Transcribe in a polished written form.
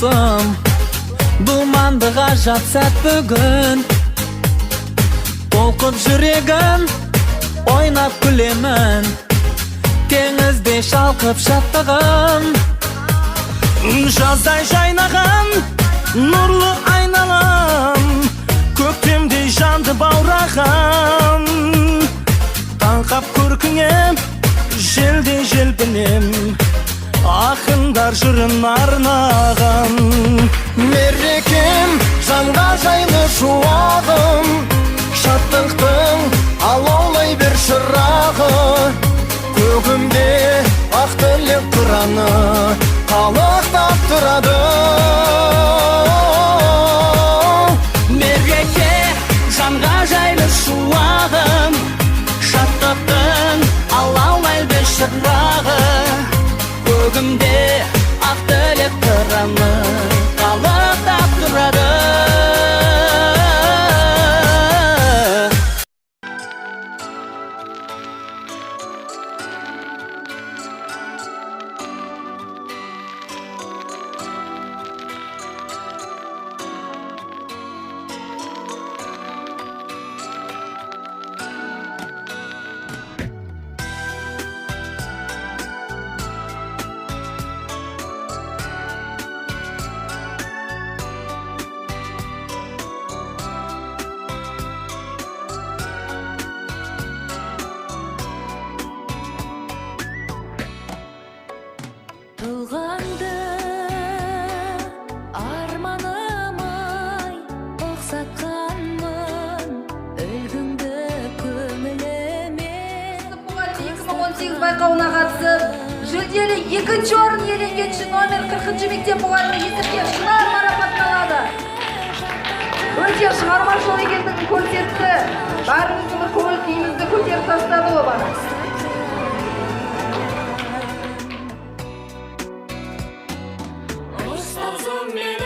досым, думанды ғажап сәт бүгін. Толқып жүрегін, ойнап күлемін, теңізде шалқып шаттығым. Жаздай жайнаған нұрлы айналам, көктемдей жанды баураған. Таңқап көркіңем, желдей желпінем, ақындар жырын арнаған. Мерекем жанға жайлы шуағым, шаттықтың алаулай бер шырағы. Көгімде ақ тілек тұраны қалықтап тұрады. Мереке жанға жайлы шуағым, шаттықтың алаулай бер шырағы. Көгімде ақ тілек тұраны қалықтап тұрады. Тұлғанды арманымай ұқсатқанмын, үлгіңді көңіліме. 2018 байқауына қатысып, жүлделі 2-ші орын иеленгенші номер 40-ші мектеп мұғалімі есіркеп Шынар марапатталады. Өте шығармашылық екендігін көрсетті. Бәріміздің көңіл күйімізді көтеріп тастады ол бала. Ұстазым мен